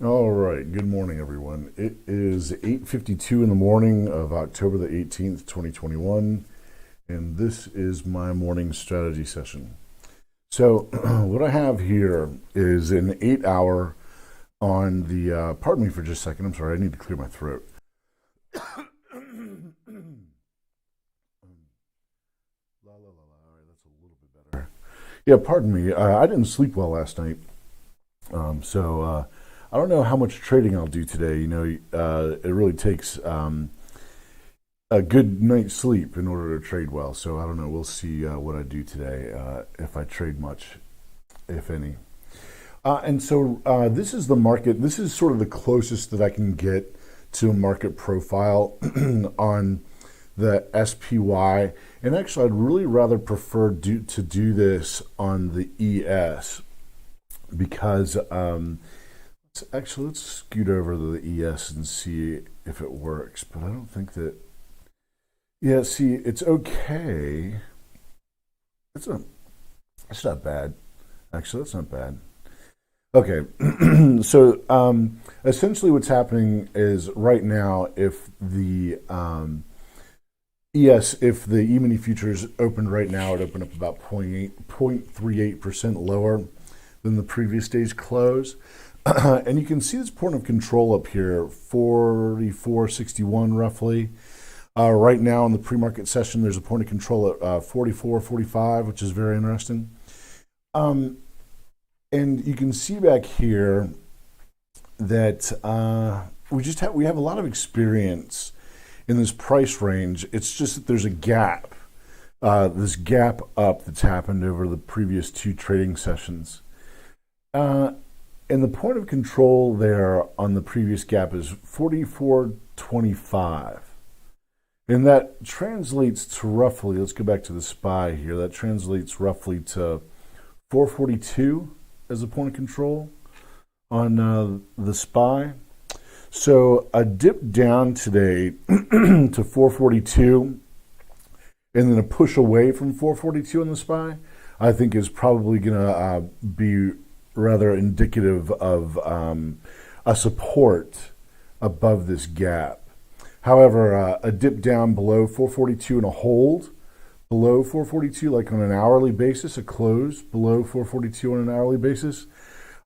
All right, good morning, everyone. It is 8:52 in the morning of October the 18th, 2021, and this is my morning strategy session. So, what I have here is an 8 hour on the, pardon me for just a second, I'm sorry, I need to clear my throat. La, la, la, la. All right, that's a little bit better. Yeah, pardon me, I didn't sleep well last night, so I don't know how much trading I'll do today. It really takes a good night's sleep in order to trade well. So I don't know. We'll see what I do today, if I trade much, if any. This is the market. This is sort of the closest that I can get to a market profile on the SPY. And actually, I'd really rather prefer to do this on the ES because let's scoot over to the ES and see if it works. But I don't think that. Yeah, see, it's okay. It's not bad. Actually, that's not bad. Okay, so essentially, what's happening is right now, if the if the E-mini futures opened right now, it opened up about 0.38% lower than the previous day's close. And you can see this point of control up here, 44.61 roughly. Right now in the pre-market session, there's a point of control at 44.45, which is very interesting. And you can see back here that we have a lot of experience in this price range. It's just that there's a gap, this gap up that's happened over the previous two trading sessions. And the point of control there on the previous gap is 44.25. And that translates to roughly, let's go back to the SPY here, that translates roughly to 442 as a point of control on the SPY. So a dip down today to 442 and then a push away from 442 on the SPY, I think is probably going to be rather indicative of a support above this gap. However, a dip down below 442 and a hold below 442, like on an hourly basis, a close below 442 on an hourly basis,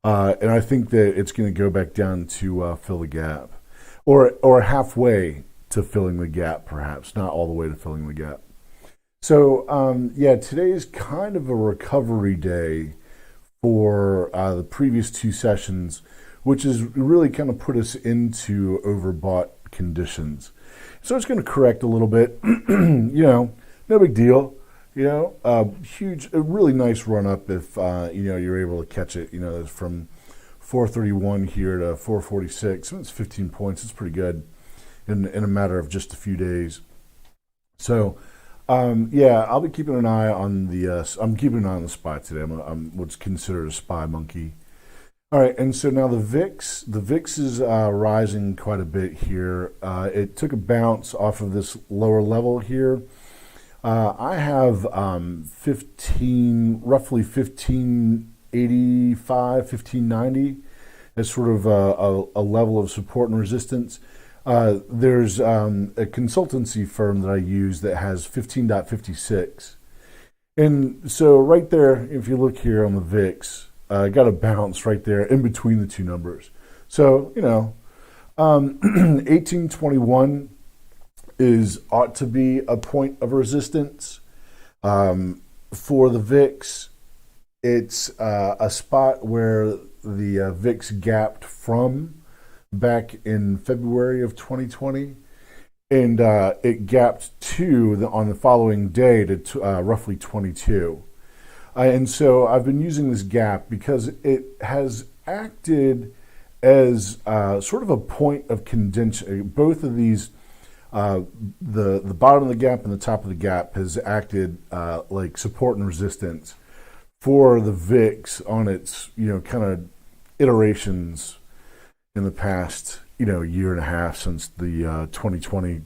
and I think that it's going to go back down to fill the gap, or halfway to filling the gap, perhaps not all the way to filling the gap. So today is kind of a recovery day for the previous two sessions, which has really kind of put us into overbought conditions. So it's going to correct a little bit, no big deal. A really nice run up if you're able to catch it. From 431 here to 446. It's 15 points. It's pretty good in a matter of just a few days. So. I'll be keeping an eye on I'm keeping an eye on the SPY today. I'm what's considered a SPY monkey. All right, and so now the VIX is rising quite a bit here. It took a bounce off of this lower level here. I have roughly 1585, 1590 as sort of a level of support and resistance. There's a consultancy firm that I use that has 15.56. And so right there, if you look here on the VIX, got a bounce right there in between the two numbers. So, 1821 ought to be a point of resistance. For the VIX, it's a spot where the VIX gapped from back in February of 2020, and it gapped on the following day to roughly 22. And so I've been using this gap because it has acted as sort of a point of contention. Both of these, the bottom of the gap and the top of the gap, has acted like support and resistance for the VIX on its kind of iterations in the past, year and a half since the 2020.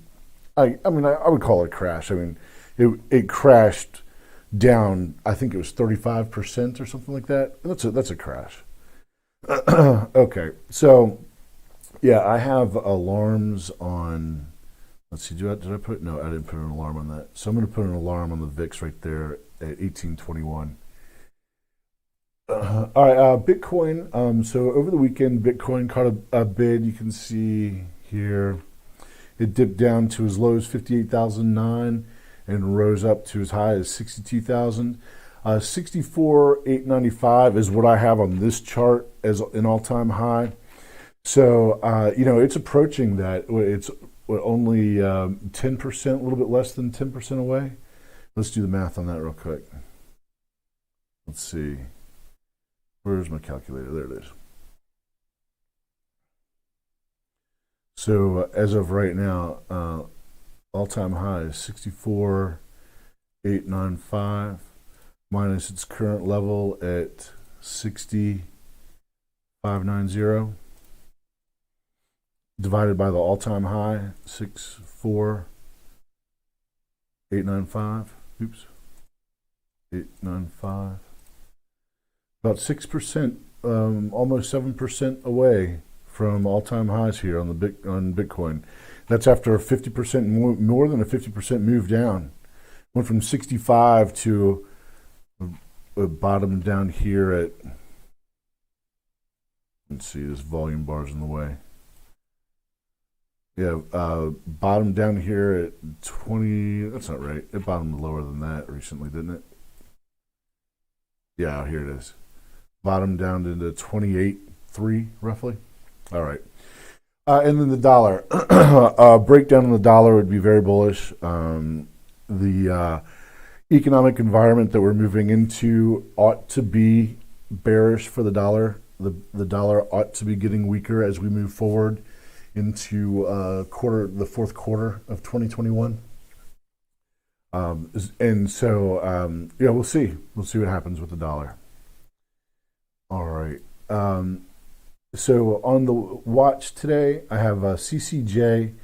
I would call it a crash. It crashed down. I think it was 35% or something like that. That's a crash. Okay, so yeah, I have alarms on. Let's see, did I put? No, I didn't put an alarm on that. So I'm going to put an alarm on the VIX right there at 1821. All right, Bitcoin. So over the weekend, Bitcoin caught a bid. You can see here it dipped down to as low as 58,009 and rose up to as high as 62,000. 64,895 is what I have on this chart as an all-time high. So it's approaching that. It's only 10%, a little bit less than 10% away. Let's do the math on that real quick. Let's see. Where's my calculator? There it is. So as of right now, all-time high is 64,895 minus its current level at 60,590 divided by the all-time high 64,895. Oops, 895. About 6%, almost 7% away from all-time highs here on Bitcoin. That's after a 50% more than a 50% move down. Went from 65 to a bottom down here at. Let's see, this volume bar's in the way. Yeah, bottom down here at 20. That's not right. It bottomed lower than that recently, didn't it? Yeah, here it is. Bottom down into 28.3 roughly. All right. And then the dollar. Breakdown on the dollar would be very bullish. The economic environment that we're moving into ought to be bearish for the dollar. The dollar ought to be getting weaker as we move forward into the fourth quarter of 2021. And so, we'll see. We'll see what happens with the dollar. All right. So on the watch today, I have CCJ.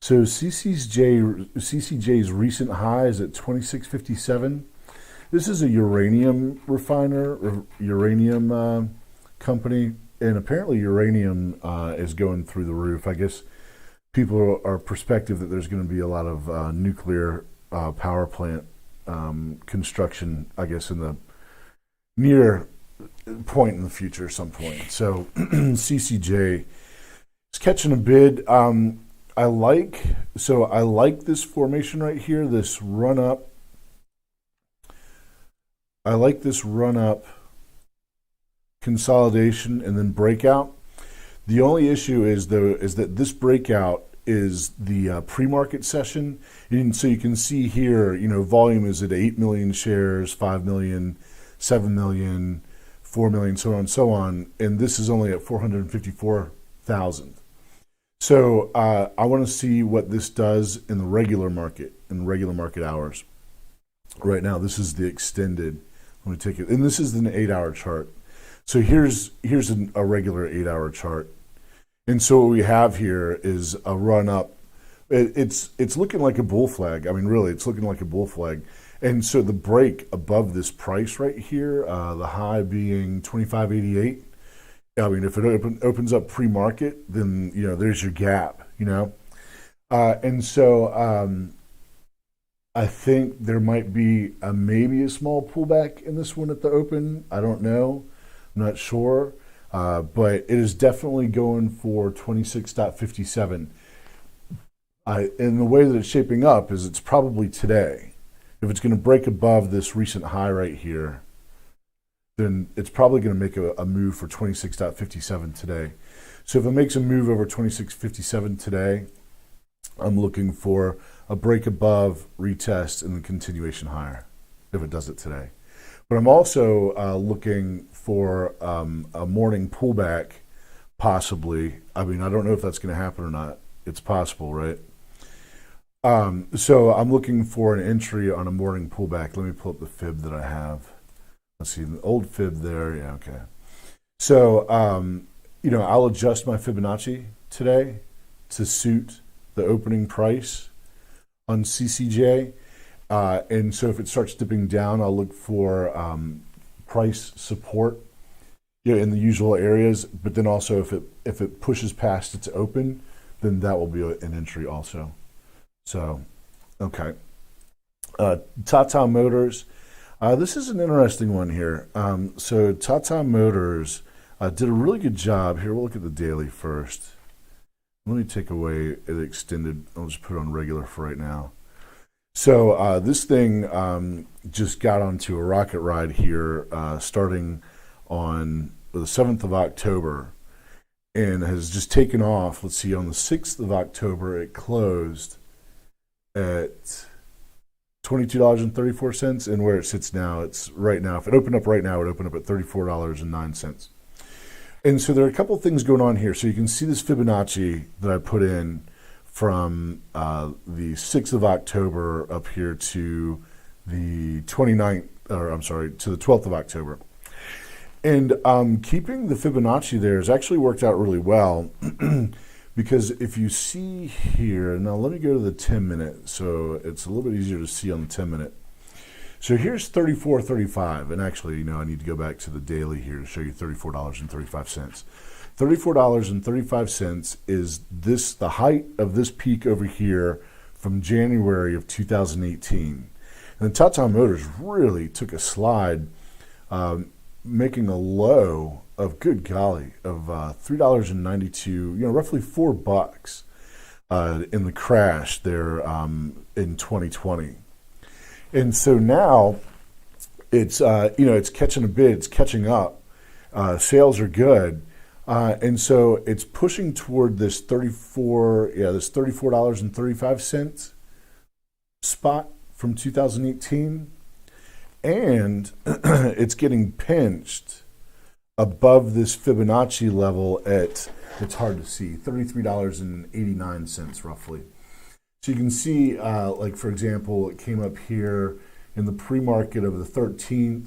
So CCJ's recent high is at 2657. This is a uranium refiner, uranium company, and apparently uranium is going through the roof. I guess people are perspective that there's going to be a lot of nuclear power plant construction, I guess, in the near point in the future, some point. So CCJ is catching a bid. I like this formation right here, this run up. I like this run up consolidation and then breakout. The only issue is that this breakout is the pre-market session. And so you can see here, volume is at 8 million shares, 5 million, 7 million, 4 million, so on and so on. And this is only at 454,000. So I want to see what this does in the regular market, hours. Right now, this is the extended. Let me take it. And this is an 8-hour chart. So here's a regular 8-hour chart. And so what we have here is a run up. It's looking like a bull flag. I mean, really, it's looking like a bull flag. And so the break above this price right here, the high being 25.88. I mean, if it opens up pre-market, then there's your gap. And so I think there might be maybe a small pullback in this one at the open. I don't know. I'm not sure. But it is definitely going for 26.57. And the way that it's shaping up is it's probably today. If it's going to break above this recent high right here, then it's probably going to make a move for 26.57 today. So if it makes a move over 26.57 today, I'm looking for a break above, retest, and the continuation higher if it does it today. But I'm also looking for a morning pullback, possibly. I mean, I don't know if that's going to happen or not. It's possible, right? So I'm looking for an entry on a morning pullback. Let me pull up the fib that I have. Let's see, the old fib there. Yeah, okay. So, I'll adjust my Fibonacci today to suit the opening price on CCJ. And so if it starts dipping down, I'll look for price support in the usual areas. But then also if it pushes past its open, then that will be an entry also. So, okay. Tata Motors. This is an interesting one here. So Tata Motors did a really good job. Here, we'll look at the daily first. Let me take away the extended. I'll just put it on regular for right now. So this thing just got onto a rocket ride here starting on the 7th of October and has just taken off. Let's see, on the 6th of October, it closed at $22.34, and where it sits now, it's right now, if it opened up right now, it would open up at $34.09. And so there are a couple of things going on here. So you can see this Fibonacci that I put in from the 6th of October up here to the 29th, or I'm sorry, to the 12th of October. And keeping the Fibonacci there has actually worked out really well because if you see here, now let me go to the 10-minute so it's a little bit easier to see on the 10-minute. So here's 34.35, and actually, I need to go back to the daily here to show you $34.35. $34.35 is the height of this peak over here from January of 2018. And Tata Motors really took a slide, making a low of, good golly, of $3.92, roughly $4 in the crash there in 2020. And so now it's it's catching a bid, it's catching up. Sales are good, and so it's pushing toward this $34.35 spot from 2018, and it's getting pinched above this Fibonacci level at, it's hard to see, $33.89 roughly. So you can see, like for example, it came up here in the pre-market of the 13th,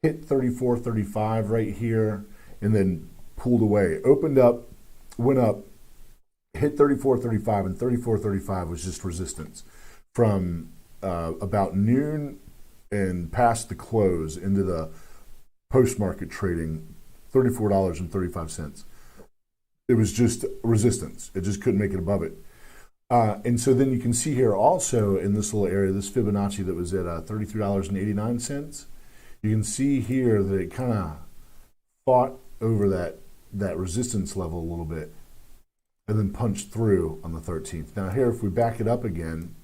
hit 34.35 right here, and then pulled away. Opened up, went up, hit 34.35, and 34.35 was just resistance from about noon and past the close into the post-market trading, $34.35. It was just resistance. It just couldn't make it above it. And so then you can see here also in this little area, this Fibonacci that was at $33.89, you can see here that it kind of fought over that resistance level a little bit and then punched through on the 13th. Now here, if we back it up again,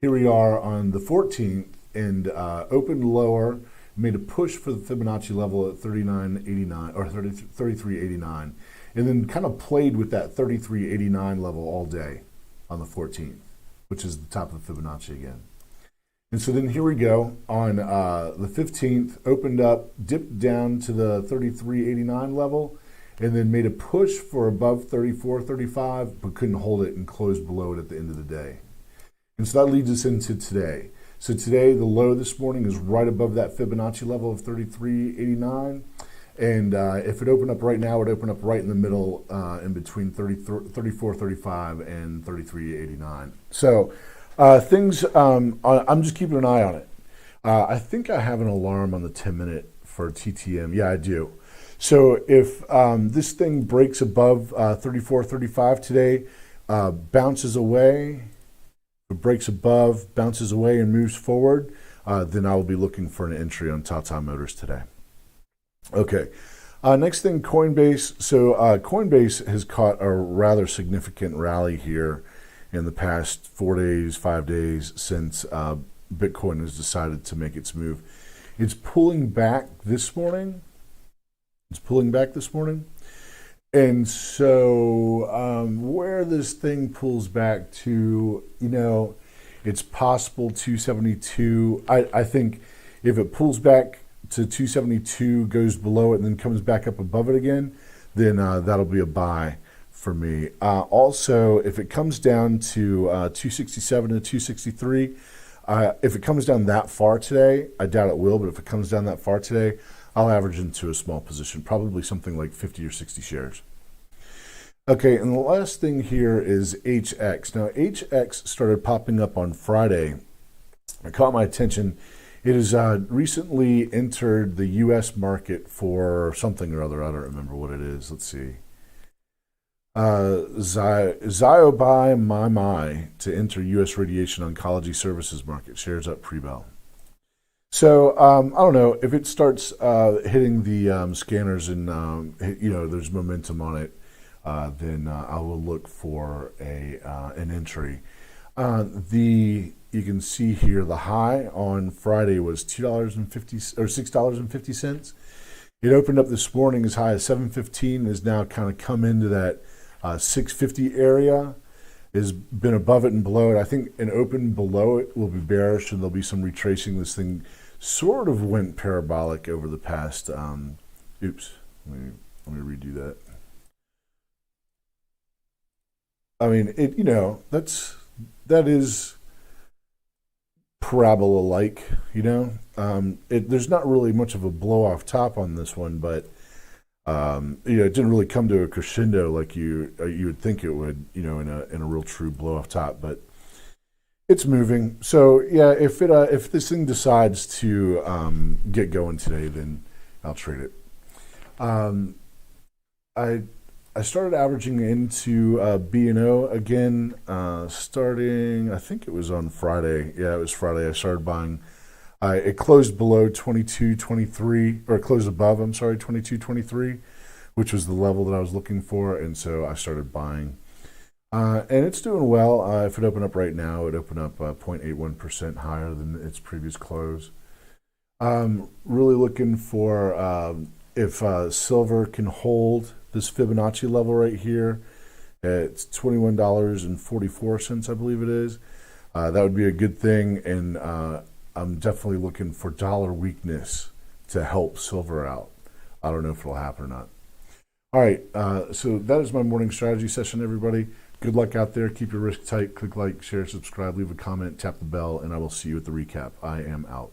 here we are on the 14th and opened lower, made a push for the Fibonacci level at 39.89 or 33.89, and then kind of played with that 33.89 level all day on the 14th, which is the top of the Fibonacci again. And so then here we go on the 15th, opened up, dipped down to the 33.89 level, and then made a push for above 34.35, but couldn't hold it and closed below it at the end of the day. And so that leads us into today. So today, the low this morning is right above that Fibonacci level of 33.89. And if it opened up right now, it would open up right in the middle in between 34.35 and 33.89. So things, I'm just keeping an eye on it. I think I have an alarm on the 10-minute for TTM. Yeah, I do. So if this thing breaks above 34.35 today, bounces away, it breaks above, bounces away, and moves forward, then I will be looking for an entry on Tata Motors today. Okay, next thing, Coinbase. So Coinbase has caught a rather significant rally here in the past 4 days, 5 days since Bitcoin has decided to make its move. It's pulling back this morning. And so where this thing pulls back to, it's possible 272. I think if it pulls back to 272, goes below it, and then comes back up above it again, then that'll be a buy for me. Also, if it comes down to 267 to 263, if it comes down that far today, I doubt it will, but if it comes down that far today, I'll average into a small position, probably something like 50 or 60 shares. Okay, and the last thing here is HX. Now, HX started popping up on Friday. It caught my attention It has recently entered the U.S. market for something or other. I don't remember what it is. Let's see. Zyobi My to enter U.S. radiation oncology services market. Shares up pre-bell. So I don't know if it starts hitting the scanners and there's momentum on it, then I will look for an entry. You can see here the high on Friday was $6.50. It opened up this morning as high as 715. Has now kind of come into that 650 area. Has been above it and below it. I think an open below it will be bearish, and there'll be some retracing. This thing sort of went parabolic over the past. Oops, let me redo that. I mean, that is parabola-like. There's not really much of a blow-off top on this one, but it didn't really come to a crescendo like you would think it would, in a real true blow-off top, but it's moving. So yeah, if this thing decides to get going today, then I'll trade it. I started averaging into B&O again, starting, I think it was on Friday. Yeah, it was Friday. I started buying. It closed below 22.23, or it closed above, 22.23, which was the level that I was looking for, and so I started buying. And it's doing well. If it opened up right now, it opened up 0.81% higher than its previous close. Really looking for if silver can hold this Fibonacci level right here. It's $21.44, I believe it is. That would be a good thing, and I'm definitely looking for dollar weakness to help silver out. I don't know if it'll happen or not. All right, so that is my morning strategy session, everybody. Good luck out there. Keep your risk tight. Click like, share, subscribe, leave a comment, tap the bell, and I will see you at the recap. I am out.